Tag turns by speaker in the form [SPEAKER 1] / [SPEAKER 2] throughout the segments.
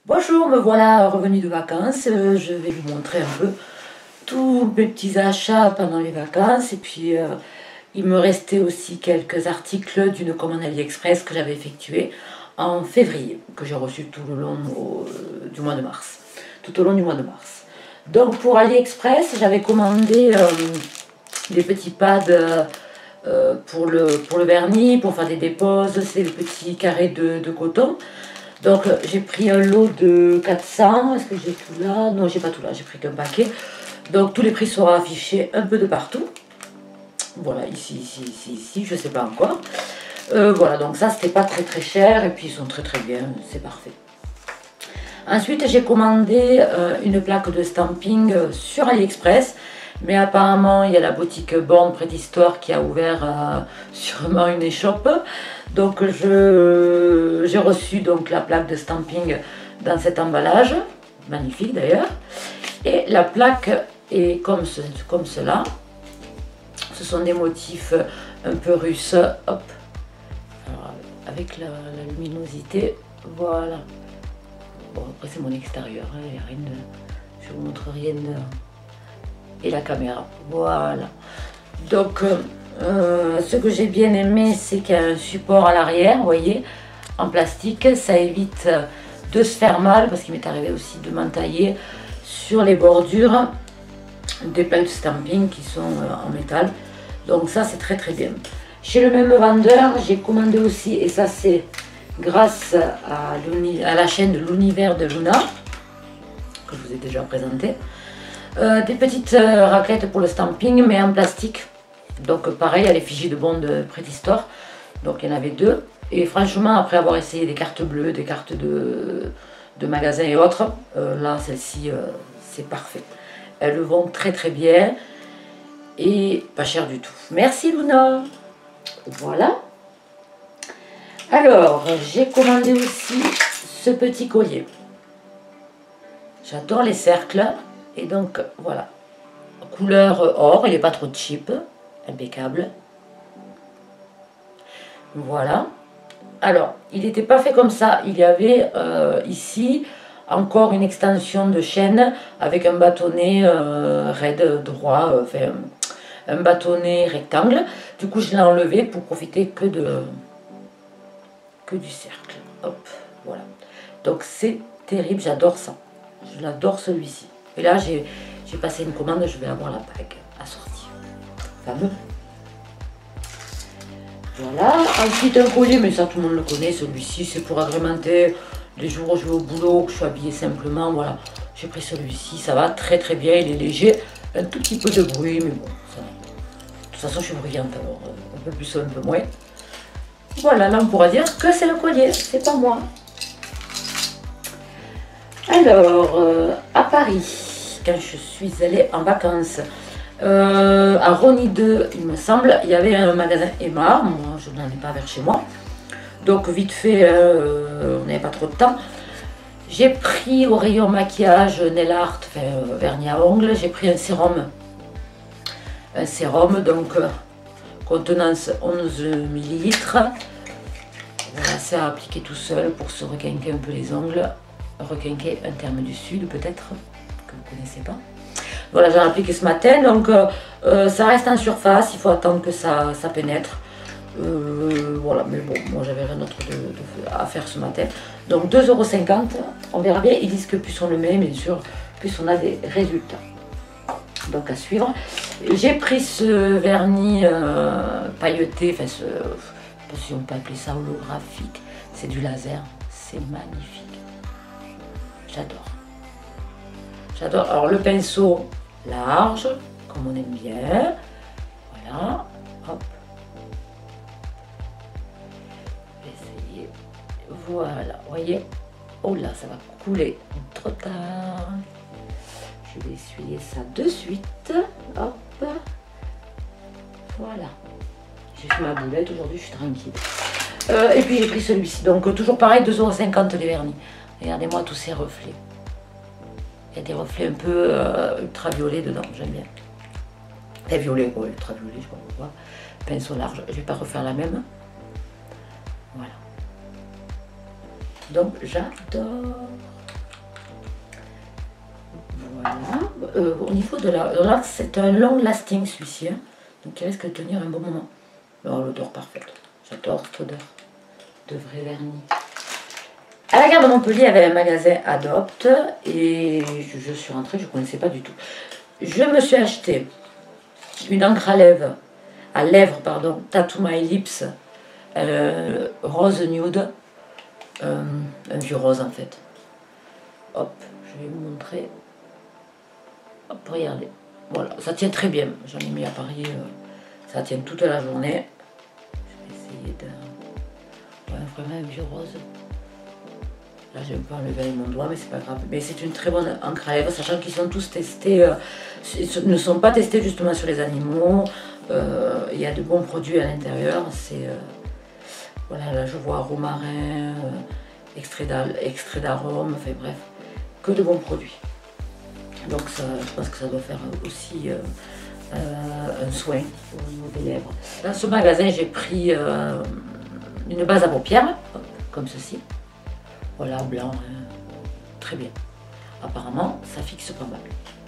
[SPEAKER 1] Bonjour, me voilà revenu de vacances. Je vais vous montrer un peu tous mes petits achats pendant les vacances. Et puis, il me restait aussi quelques articles d'une commande AliExpress que j'avais effectuée en février, que j'ai reçu tout le long du mois de mars. Tout au long du mois de mars. Donc, pour AliExpress, j'avais commandé des petits pads pour le vernis, pour faire des déposes. C'est des petits carrés de coton. Donc j'ai pris un lot de 400, est-ce que j'ai tout là? Non, j'ai pas tout là, j'ai pris qu'un paquet. Donc tous les prix seront affichés un peu de partout. Voilà, ici, je sais pas encore. Voilà, donc ça c'était pas très cher et puis ils sont très bien, c'est parfait. Ensuite j'ai commandé une plaque de stamping sur AliExpress. Mais apparemment, il y a la boutique Born Préhistoire qui a ouvert sûrement une échoppe. Donc j'ai reçu donc la plaque de stamping dans cet emballage, magnifique d'ailleurs. Et la plaque est comme cela. Ce sont des motifs un peu russes. Hop. Alors, avec la luminosité, voilà. Bon, après c'est mon extérieur, hein, il y a rien de... je vous montre rien de... Et la caméra, voilà. Donc ce que j'ai bien aimé, c'est qu'il y a un support à l'arrière, vous voyez, en plastique. Ça évite de se faire mal, parce qu'il m'est arrivé aussi de m'entailler sur les bordures des plaques de stamping qui sont en métal. Donc ça c'est très bien. Chez le même vendeur, j'ai commandé aussi, et ça c'est grâce à la chaîne de l'univers de Luna, que je vous ai déjà présenté. Des petites raclettes pour le stamping, mais en plastique. Donc pareil, à l'effigie de Born Préhistoire. Donc il y en avait deux. Et franchement, après avoir essayé des cartes bleues, des cartes de magasins et autres, là, celle-ci, c'est parfait. Elles vont très bien. Et pas cher du tout. Merci Luna. Voilà. Alors, j'ai commandé aussi ce petit collier. J'adore les cercles. Et donc voilà, couleur or, il n'est pas trop cheap, impeccable. Voilà. Alors, il n'était pas fait comme ça, il y avait ici encore une extension de chaîne avec un bâtonnet raide, droit, enfin un bâtonnet rectangle. Du coup, je l'ai enlevé pour profiter que du cercle. Hop, voilà. Donc c'est terrible, j'adore ça. Je l'adore celui-ci. Et là, j'ai passé une commande, je vais avoir la bague assortie. Fameux. Voilà. Ensuite, un collier, mais ça, tout le monde le connaît. Celui-ci, c'est pour agrémenter les jours où je vais au boulot, que je suis habillée simplement. Voilà. J'ai pris celui-ci. Ça va très bien. Il est léger. Un tout petit peu de bruit, mais bon, ça va. De toute façon, je suis bruyante, alors un peu plus ou un peu moins. Voilà, là, on pourra dire que c'est le collier. C'est pas moi. Alors, à Paris, quand je suis allée en vacances, à Rony 2, il me semble, il y avait un magasin Emma. Moi, je n'en ai pas vers chez moi. Donc, vite fait, on n'avait pas trop de temps. J'ai pris au rayon maquillage, nail art, enfin, vernis à ongles. J'ai pris un sérum. Un sérum, donc, contenance 11 ml. Voilà, c'est à appliquer tout seul pour se requinquer un peu les ongles. Requinquer, un terme du sud peut-être, que vous ne connaissez pas. Voilà, j'ai appliqué ce matin, donc ça reste en surface, il faut attendre que ça pénètre. Voilà, mais bon, moi j'avais rien d'autre à faire ce matin. Donc 2,50 €, on verra bien, ils disent que plus on le met, bien sûr, plus on a des résultats. Donc à suivre. J'ai pris ce vernis pailleté, enfin je ne sais pas si on peut appeler ça holographique, c'est du laser, c'est magnifique. J'adore. J'adore. Alors le pinceau large, comme on aime bien. Voilà. Hop. Je vais essayer. Voilà. Vous voyez? Oh là, ça va couler trop tard. Je vais essuyer ça de suite. Hop. Voilà. J'ai fait ma boulette aujourd'hui, je suis tranquille. Et puis j'ai pris celui-ci. Donc toujours pareil, 2,50 € les vernis. Regardez-moi tous ces reflets. Il y a des reflets un peu ultraviolets dedans, j'aime bien. Et violet, ouais, ultraviolet, je sais pas pourquoi. Pinceau large, je vais pas refaire la même. Voilà. Donc j'adore. Voilà. Au niveau de la... Là, c'est un long lasting celui-ci, hein, donc il risque de tenir un bon moment. Oh, l'odeur parfaite. J'adore cette odeur de vrai vernis. À la gare de Montpellier, il y avait un magasin Adopt et je suis rentrée, je ne connaissais pas du tout. Je me suis acheté une encre à lèvres, pardon, Tattoo My Lips, rose nude, un vieux rose en fait. Hop, je vais vous montrer. Hop, regardez. Voilà, ça tient très bien. J'en ai mis à Paris, ça tient toute la journée. Je vais essayer de... Ouais, vraiment un vieux rose. Là, j'ai un peu enlevé avec mon doigt, mais c'est pas grave. Mais c'est une très bonne encre à lèvres, sachant qu'ils sont tous testés, ne sont pas testés justement sur les animaux. Il y a de bons produits à l'intérieur. C'est voilà, là je vois romarin, extrait d'arôme, enfin bref, que de bons produits. Donc ça, je pense que ça doit faire aussi un soin au niveau des lèvres. Dans ce magasin, j'ai pris une base à paupières, comme ceci. Voilà, blanc, très bien. Apparemment, ça fixe pas mal.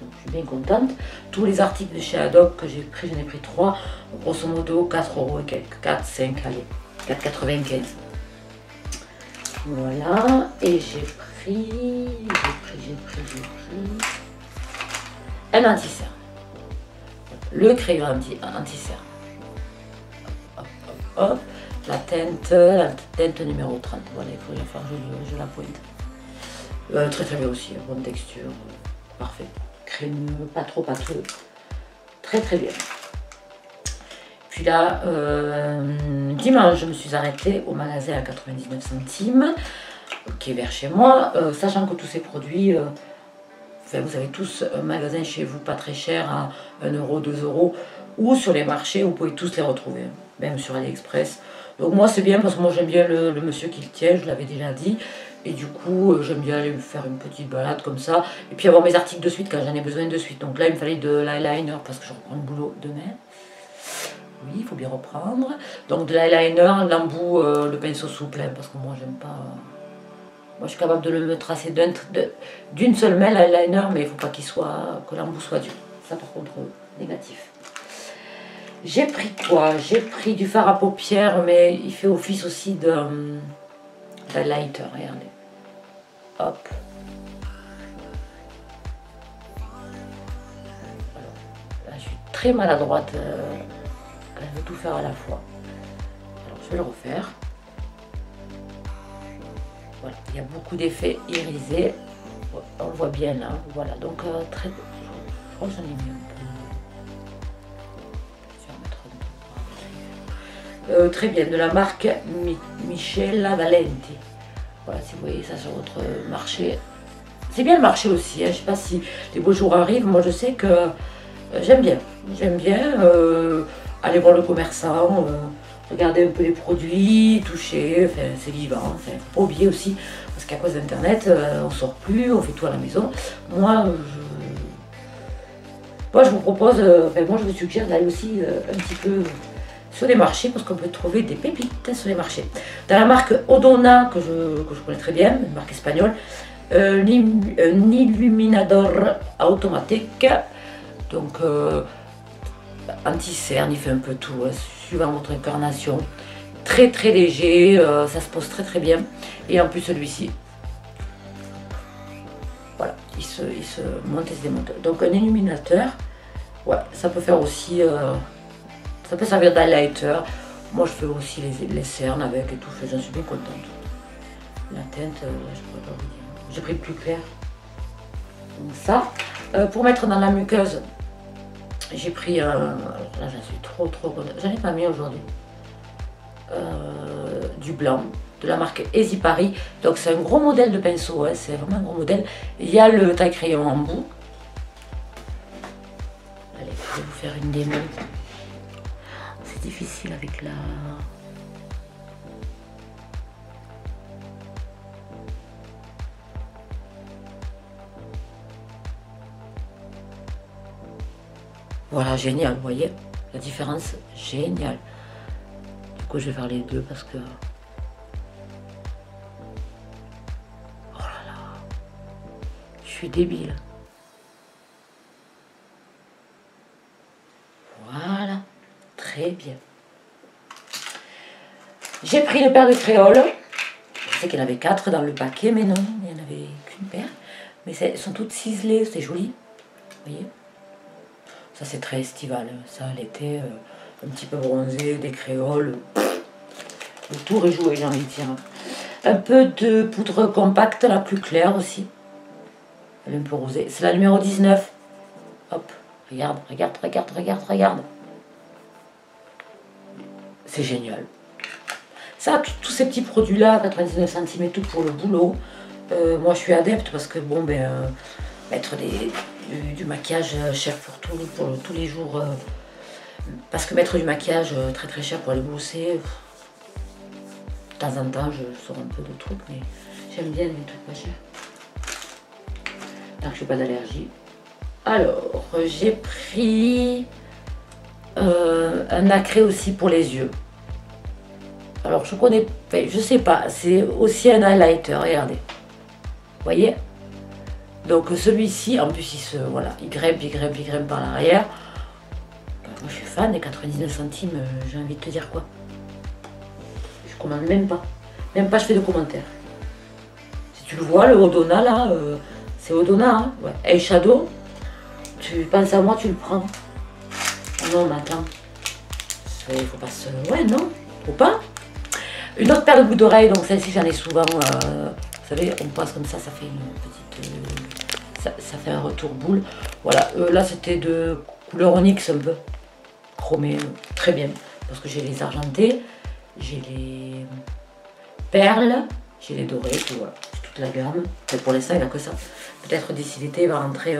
[SPEAKER 1] Donc, je suis bien contente. Tous les articles de chez Adopt que j'ai pris, j'en ai pris 3. Grosso modo, 4 € et quelques. 4, 5, allez. 4,95. Voilà. Et j'ai pris un anti-cerne. Le crayon anti-cerne. Hop, hop, hop. La teinte numéro 30. Voilà, il faut que je la pointe. Très très bien aussi, bonne texture, parfait. Crémeux, pas trop pâteux. Très très bien. Puis là, dimanche, je me suis arrêtée au magasin à 99 centimes, qui est vers chez moi, sachant que tous ces produits, enfin, vous avez tous un magasin chez vous pas très cher, à 1 €, 2 €, ou sur les marchés, vous pouvez tous les retrouver, même sur AliExpress. Donc moi c'est bien parce que moi j'aime bien le monsieur qui le tient, je l'avais déjà dit. Et du coup j'aime bien aller me faire une petite balade comme ça. Et puis avoir mes articles de suite quand j'en ai besoin de suite. Donc là il me fallait de l'eyeliner parce que je reprends le boulot demain. Oui, il faut bien reprendre. Donc de l'eyeliner, l'embout, le pinceau souple, hein, parce que moi j'aime pas... Moi je suis capable de le tracer d'une seule main l'eyeliner, mais il ne faut pas que l'embout soit dur. Ça par contre négatif. J'ai pris quoi? J'ai pris du fard à paupières, mais il fait office aussi d'highlighter, regardez. Hop. Alors, là, je suis très maladroite quand je veux tout faire à la fois. Alors, je vais le refaire. Voilà, il y a beaucoup d'effets irisés. On le voit bien là. Voilà, donc très... Je crois que j'en ai mis un peu. Très bien, de la marque Michela Valenti. Voilà, si vous voyez ça sur votre marché. C'est bien le marché aussi, hein. Je ne sais pas si les beaux jours arrivent. Moi, je sais que j'aime bien. J'aime bien aller voir le commerçant, regarder un peu les produits, toucher. Enfin, c'est vivant. Enfin, faut pas oublier aussi, parce qu'à cause d'Internet, on sort plus, on fait tout à la maison. Moi, je vous propose, moi, je vous suggère d'aller aussi un petit peu sur les marchés, parce qu'on peut trouver des pépites sur les marchés. Dans la marque Odona, que je connais très bien, une marque espagnole, un illuminador automatique, donc anti-cerne, il fait un peu tout, suivant votre incarnation. Très très léger, ça se pose très très bien. Et en plus celui-ci, voilà, il se monte et se démonte. Donc un illuminateur, ouais, ça peut faire aussi... ça peut servir d'highlighter. Moi je fais aussi les cernes avec et tout, j'en suis bien contente. La teinte, je pourrais pas vous dire. J'ai pris le plus clair. Donc ça. Pour mettre dans la muqueuse, j'ai pris alors là j'en suis trop contente. J'en ai pas mis aujourd'hui. Du blanc, de la marque Easy Paris. Donc c'est un gros modèle de pinceau, hein, c'est vraiment un gros modèle. Il y a le taille crayon en bout. Allez, je vais vous faire une démo. C'est difficile avec la... Voilà, génial, vous voyez la différence, génial. Du coup, je vais faire les deux parce que... Oh là là, je suis débile. très bien. J'ai pris une paire de créoles. Je sais qu'il y en avait 4 dans le paquet, mais non, il n'y en avait qu'une paire. Mais elles sont toutes ciselées, c'est joli. Vous voyez? Ça c'est très estival, ça l'été, un petit peu bronzé, des créoles. Le tour est joué, j'ai envie de dire. Un peu de poudre compacte, la plus claire aussi. Elle est un peu rosée. C'est la numéro 19. Hop, regarde, regarde, regarde, regarde, regarde. C'est génial. Ça, tous ces petits produits-là, 99 centimes et tout pour le boulot. Moi, je suis adepte parce que, bon, mettre du maquillage cher pour tous les jours. Parce que mettre du maquillage très très cher pour aller bosser, de temps en temps, je sors un peu de trucs, mais j'aime bien les trucs pas chers. Tant que je n'ai pas d'allergie. Alors, j'ai pris un nacré aussi pour les yeux. Alors, je connais, je sais pas, c'est aussi un highlighter, regardez. Vous voyez? Donc, celui-ci, en plus, il grimpe par l'arrière. Moi, je suis fan des 99 centimes, j'ai envie de te dire quoi. Je commande même pas. Même pas, je fais de commentaires. Si tu le vois, le Odona, là, c'est Odona, hein, ouais. Eyeshadow, tu penses à moi, tu le prends. Non, mais attends. Il faut pas se... Ouais, non, faut pas. Une autre paire de boucles d'oreilles, donc celle-ci, j'en ai souvent. Vous savez, on passe comme ça fait une petite... ça fait un retour boule. Voilà, là, c'était de couleur onyx un peu. Chromé, très bien. Parce que j'ai les argentés, j'ai les perles, j'ai les dorés, et voilà, c'est toute la gamme. Mais pour l'instant, il n'y a que ça. Peut-être d'ici l'été, il va rentrer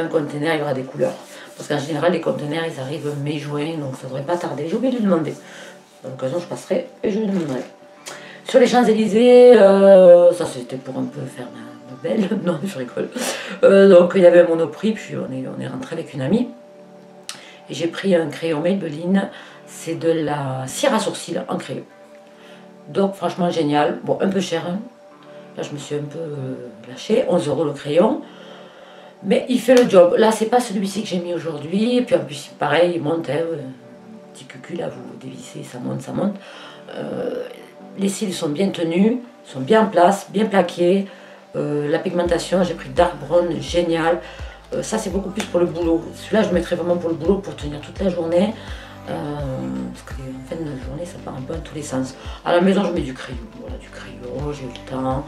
[SPEAKER 1] un conteneur, il y aura des couleurs. Parce qu'en général, les conteneurs, ils arrivent mai-juin, donc ça ne devrait pas tarder. J'ai oublié de lui demander. À l'occasion, je passerai et je lui demanderai. Sur les Champs-Élysées, ça c'était pour un peu faire ma belle. Non, je rigole. Donc il y avait un Monoprix, puis on est rentré avec une amie. Et j'ai pris un crayon Maybelline, c'est de la cire à sourcils en crayon. Donc franchement génial, bon un peu cher, hein. Là je me suis un peu lâchée, 11 € le crayon. Mais il fait le job. Là c'est pas celui-ci que j'ai mis aujourd'hui, et puis en plus pareil, il monte, hein, petit cucu là, vous dévissez, ça monte, ça monte. Les cils sont bien tenus, sont bien en place, bien plaqués. La pigmentation, j'ai pris Dark Brown, génial. Ça c'est beaucoup plus pour le boulot. Celui-là je mettrais vraiment pour le boulot, pour tenir toute la journée. Parce qu'en fin de journée ça part un peu dans tous les sens. À la maison je mets du crayon, voilà, du crayon, j'ai eu le temps.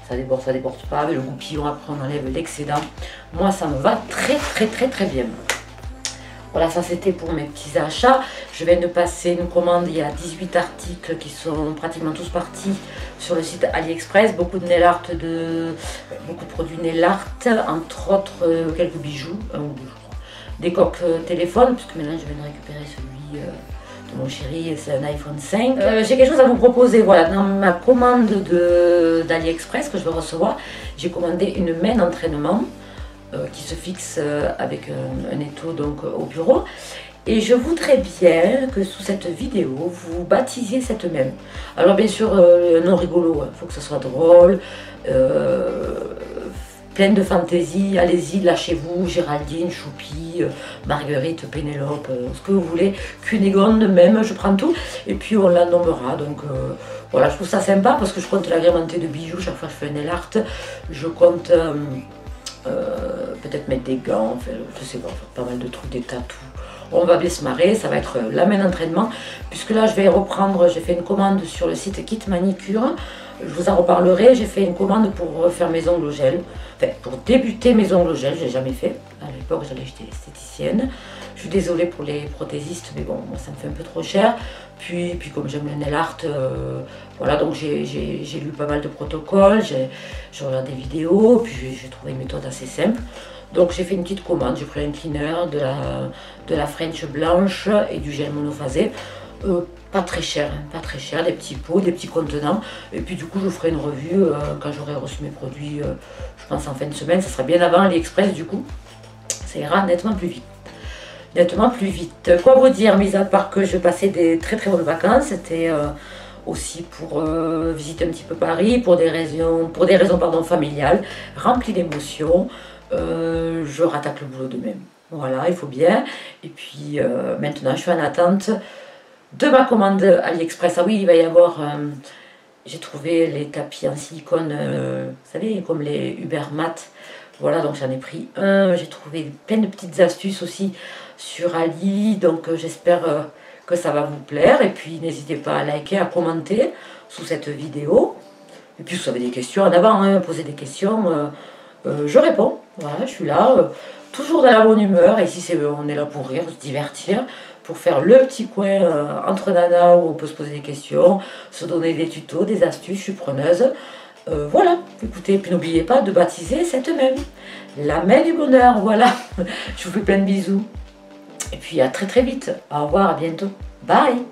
[SPEAKER 1] Ça déborde pas, avec le goupillon après on enlève l'excédent. Moi ça me va très bien. Voilà, ça c'était pour mes petits achats. Je viens de passer une commande, il y a 18 articles qui sont pratiquement tous partis sur le site AliExpress. Beaucoup de nail art, beaucoup de produits nail art, entre autres quelques bijoux, un ou deux je crois. Des coques téléphones, puisque maintenant je viens de récupérer celui de mon chéri, c'est un iPhone 5. J'ai quelque chose à vous proposer, voilà, dans ma commande d'AliExpress que je vais recevoir, j'ai commandé une main d'entraînement. Qui se fixe avec un étau donc au bureau, et je voudrais bien que sous cette vidéo vous baptisiez cette même. Alors bien sûr non rigolo, il faut que ce soit drôle, plein de fantaisie, allez-y, lâchez-vous, Géraldine, Choupi, Marguerite, Pénélope, ce que vous voulez, Cunégonde même, je prends tout, et puis on la nommera, donc voilà, je trouve ça sympa parce que je compte l'agrémenter de bijoux, chaque fois que je fais un nail art, je compte peut-être mettre des gants, enfin, je sais pas, pas mal de trucs, des tatous. On va bien se marrer, ça va être la main d'entraînement, puisque là je vais reprendre, j'ai fait une commande sur le site Kit Manicure, je vous en reparlerai, j'ai fait une commande pour faire mes ongles au gel, enfin pour débuter mes ongles au gel, j'ai jamais fait, à l'époque j'allais acheter l'esthéticienne. Je suis désolée pour les prothésistes, mais bon, moi ça me fait un peu trop cher. Puis comme j'aime le nail art, voilà, donc j'ai lu pas mal de protocoles, j'ai regardé des vidéos, puis j'ai trouvé une méthode assez simple. Donc j'ai fait une petite commande, j'ai pris un cleaner, de la French blanche et du gel monophasé. Pas très cher, hein, pas très cher, des petits pots, des petits contenants. Et puis du coup je ferai une revue quand j'aurai reçu mes produits, je pense en fin de semaine, ça sera bien avant AliExpress du coup. Ça ira nettement plus vite. Nettement plus vite. Quoi vous dire, mis à part que je passais des très bonnes vacances, c'était aussi pour visiter un petit peu Paris, pour des raisons pardon, familiales, remplies d'émotions. Je rattaque le boulot de même. Voilà, il faut bien. Et puis maintenant, je suis en attente de ma commande AliExpress. Ah oui, il va y avoir... j'ai trouvé les tapis en silicone, vous savez, comme les Ubermat. Voilà, donc j'en ai pris un. J'ai trouvé plein de petites astuces aussi sur Ali. Donc j'espère que ça va vous plaire. Et puis n'hésitez pas à liker, à commenter sous cette vidéo. Et puis si vous avez des questions en avant, hein, posez des questions. Je réponds. Voilà, je suis là. Toujours dans la bonne humeur. Et si on est là pour rire, se divertir, pour faire le petit coin entre nanas où on peut se poser des questions, se donner des tutos, des astuces, je suis preneuse. Voilà, écoutez, puis n'oubliez pas de baptiser cette main, la main du bonheur, voilà. Je vous fais plein de bisous. Et puis à très très vite. Au revoir, à bientôt. Bye.